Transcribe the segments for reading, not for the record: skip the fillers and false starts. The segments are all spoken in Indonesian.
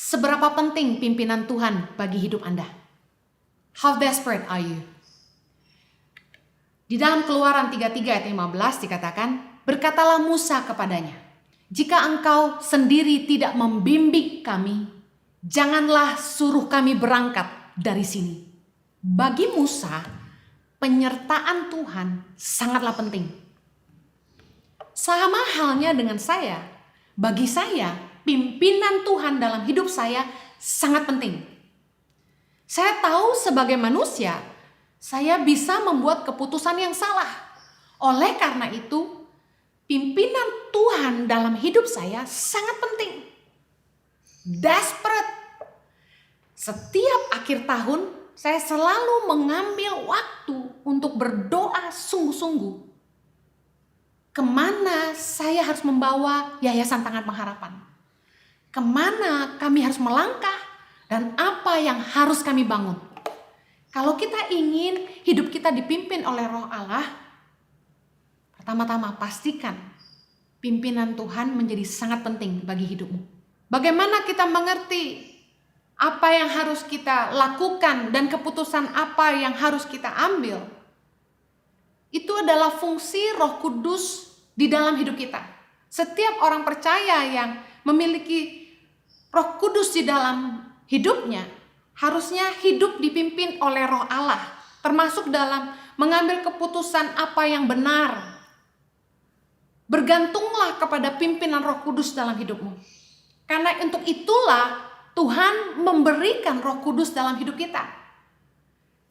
Seberapa penting pimpinan Tuhan bagi hidup Anda? How desperate are you? Di dalam Keluaran 33 ayat 15 dikatakan, berkatalah Musa kepadanya, jika engkau sendiri tidak membimbing kami, janganlah suruh kami berangkat dari sini. Bagi Musa, penyertaan Tuhan sangatlah penting. Sama halnya dengan saya, bagi saya, pimpinan Tuhan dalam hidup saya sangat penting. Saya tahu sebagai manusia, saya bisa membuat keputusan yang salah. Oleh karena itu, pimpinan Tuhan dalam hidup saya sangat penting. Desperate. Setiap akhir tahun, saya selalu mengambil waktu untuk berdoa sungguh-sungguh. Kemana saya harus membawa Yayasan Tangan Pengharapan? Kemana kami harus melangkah? Dan apa yang harus kami bangun? Kalau kita ingin hidup kita dipimpin oleh Roh Allah, pertama-tama pastikan pimpinan Tuhan menjadi sangat penting bagi hidupmu. Bagaimana kita mengerti apa yang harus kita lakukan dan keputusan apa yang harus kita ambil? Itu adalah fungsi Roh Kudus di dalam hidup kita. Setiap orang percaya yang memiliki Roh Kudus di dalam hidupnya harusnya hidup dipimpin oleh Roh Allah, termasuk dalam mengambil keputusan apa yang benar. Bergantunglah kepada pimpinan Roh Kudus dalam hidupmu. Karena untuk itulah Tuhan memberikan Roh Kudus dalam hidup kita.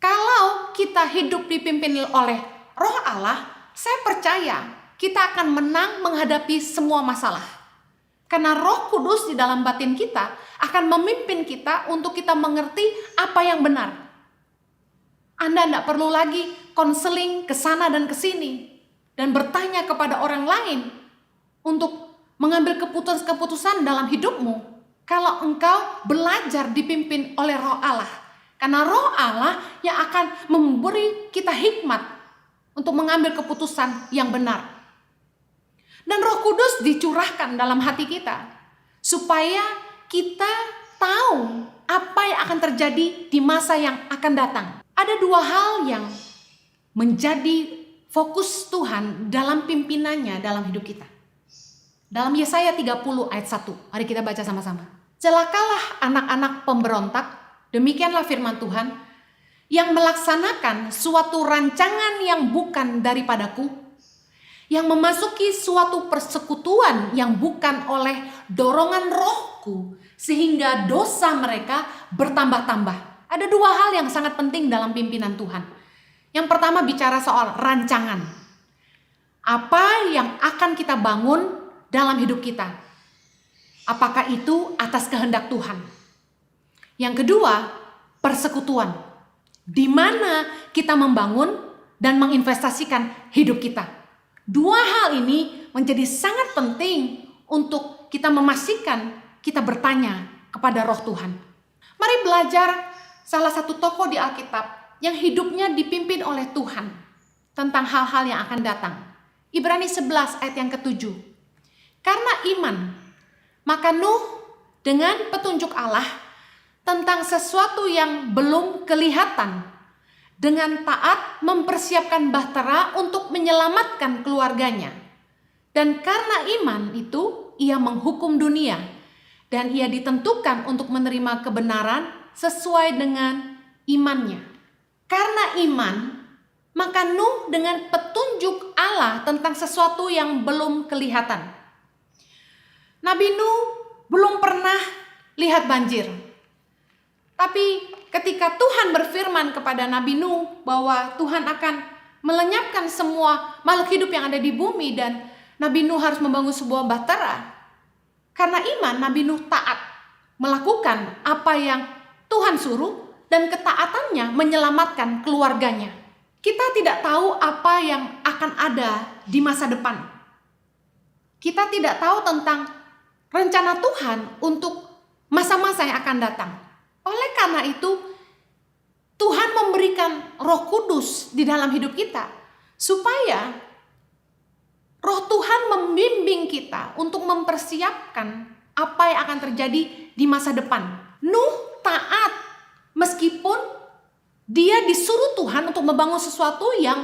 Kalau kita hidup dipimpin oleh Roh Allah, saya percaya kita akan menang menghadapi semua masalah. Karena Roh Kudus di dalam batin kita akan memimpin kita untuk kita mengerti apa yang benar. Anda tidak perlu lagi konseling ke sana dan ke sini dan bertanya kepada orang lain untuk mengambil keputusan-keputusan dalam hidupmu. Kalau engkau belajar dipimpin oleh Roh Allah. Karena Roh Allah yang akan memberi kita hikmat untuk mengambil keputusan yang benar. Dan Roh Kudus dicurahkan dalam hati kita supaya kita tahu apa yang akan terjadi di masa yang akan datang. Ada dua hal yang menjadi fokus Tuhan dalam pimpinannya dalam hidup kita. Dalam Yesaya 30 ayat 1, mari kita baca sama-sama. Celakalah anak-anak pemberontak, demikianlah firman Tuhan, yang melaksanakan suatu rancangan yang bukan daripadaku, yang memasuki suatu persekutuan yang bukan oleh dorongan rohku, sehingga dosa mereka bertambah-tambah. Ada dua hal yang sangat penting dalam pimpinan Tuhan. Yang pertama bicara soal rancangan. Apa yang akan kita bangun dalam hidup kita? Apakah itu atas kehendak Tuhan? Yang kedua, persekutuan. Di mana kita membangun dan menginvestasikan hidup kita. Dua hal ini menjadi sangat penting untuk kita memastikan kita bertanya kepada Roh Tuhan. Mari belajar salah satu tokoh di Alkitab yang hidupnya dipimpin oleh Tuhan tentang hal-hal yang akan datang. Ibrani 11 ayat yang ke-7. Karena iman, maka Nuh dengan petunjuk Allah tentang sesuatu yang belum kelihatan, dengan taat mempersiapkan bahtera untuk menyelamatkan keluarganya. Dan karena iman itu, ia menghukum dunia. Dan ia ditentukan untuk menerima kebenaran sesuai dengan imannya. Karena iman, maka Nuh dengan petunjuk Allah tentang sesuatu yang belum kelihatan. Nabi Nuh belum pernah lihat banjir. Tapi ketika Tuhan berfirman kepada Nabi Nuh bahwa Tuhan akan melenyapkan semua makhluk hidup yang ada di bumi dan Nabi Nuh harus membangun sebuah bahtera. Karena iman, Nabi Nuh taat melakukan apa yang Tuhan suruh dan ketaatannya menyelamatkan keluarganya. Kita tidak tahu apa yang akan ada di masa depan. Kita tidak tahu tentang rencana Tuhan untuk masa-masa yang akan datang. Oleh karena itu, Tuhan memberikan Roh Kudus di dalam hidup kita supaya Roh Tuhan membimbing kita untuk mempersiapkan apa yang akan terjadi di masa depan. Nuh taat meskipun dia disuruh Tuhan untuk membangun sesuatu yang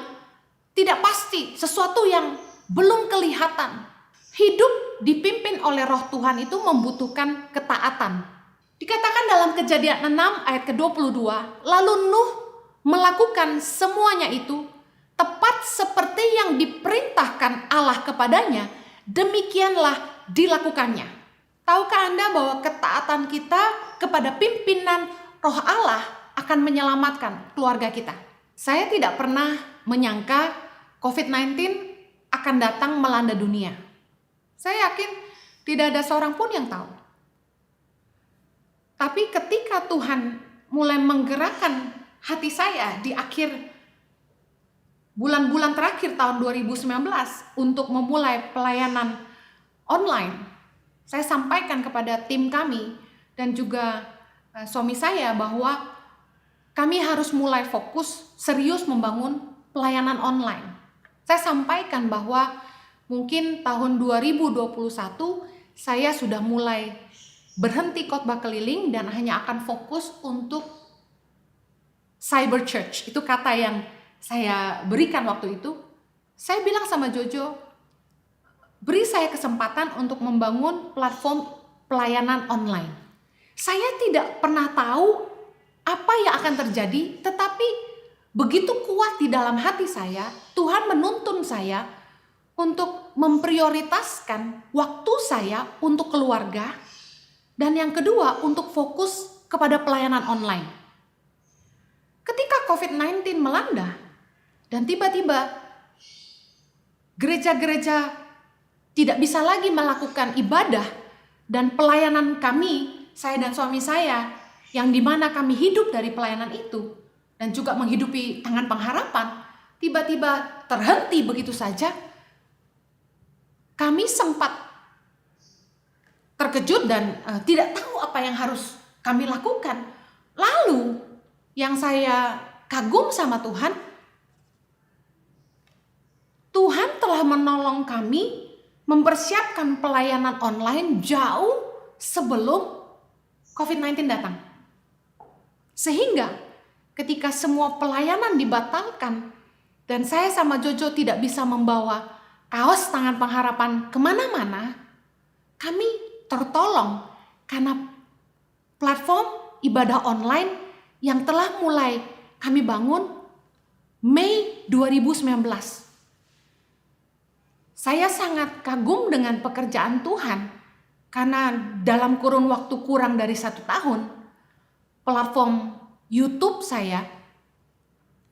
tidak pasti, sesuatu yang belum kelihatan. Hidup dipimpin oleh Roh Tuhan itu membutuhkan ketaatan. Dikatakan dalam Kejadian 6 ayat ke-22, lalu Nuh melakukan semuanya itu tepat seperti yang diperintahkan Allah kepadanya, demikianlah dilakukannya. Tahukah Anda bahwa ketaatan kita kepada pimpinan Roh Allah akan menyelamatkan keluarga kita? Saya tidak pernah menyangka COVID-19 akan datang melanda dunia. Saya yakin tidak ada seorang pun yang tahu. Tapi ketika Tuhan mulai menggerakkan hati saya di akhir bulan-bulan terakhir tahun 2019 untuk memulai pelayanan online, saya sampaikan kepada tim kami dan juga suami saya bahwa kami harus mulai fokus serius membangun pelayanan online. Saya sampaikan bahwa mungkin tahun 2021 saya sudah mulai berhenti khotbah keliling dan hanya akan fokus untuk cyber church. Itu kata yang saya berikan waktu itu. Saya bilang sama Jojo, beri saya kesempatan untuk membangun platform pelayanan online. Saya tidak pernah tahu apa yang akan terjadi, tetapi begitu kuat di dalam hati saya, Tuhan menuntun saya untuk memprioritaskan waktu saya untuk keluarga, dan yang kedua untuk fokus kepada pelayanan online. Ketika COVID-19 melanda dan tiba-tiba gereja-gereja tidak bisa lagi melakukan ibadah dan pelayanan kami, saya dan suami saya, yang dimana kami hidup dari pelayanan itu dan juga menghidupi tangan pengharapan, tiba-tiba terhenti begitu saja. Kami sempat terkejut dan tidak tahu apa yang harus kami lakukan. Lalu yang saya kagum sama Tuhan, Tuhan telah menolong kami mempersiapkan pelayanan online jauh sebelum COVID-19 datang. Sehingga ketika semua pelayanan dibatalkan dan saya sama Jojo tidak bisa membawa kaos tangan pengharapan kemana-mana, kami tertolong karena platform ibadah online yang telah mulai kami bangun Mei 2019. Saya sangat kagum dengan pekerjaan Tuhan karena dalam kurun waktu kurang dari 1 tahun, platform YouTube saya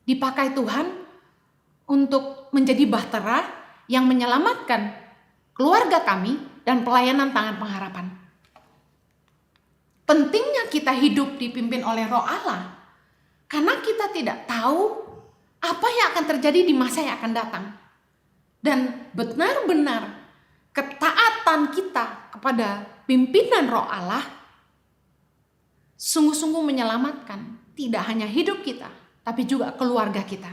dipakai Tuhan untuk menjadi bahtera yang menyelamatkan keluarga kami dan pelayanan tangan pengharapan. Pentingnya kita hidup dipimpin oleh Roh Allah karena kita tidak tahu apa yang akan terjadi di masa yang akan datang. Dan benar-benar ketaatan kita kepada pimpinan Roh Allah sungguh-sungguh menyelamatkan tidak hanya hidup kita, tapi juga keluarga kita.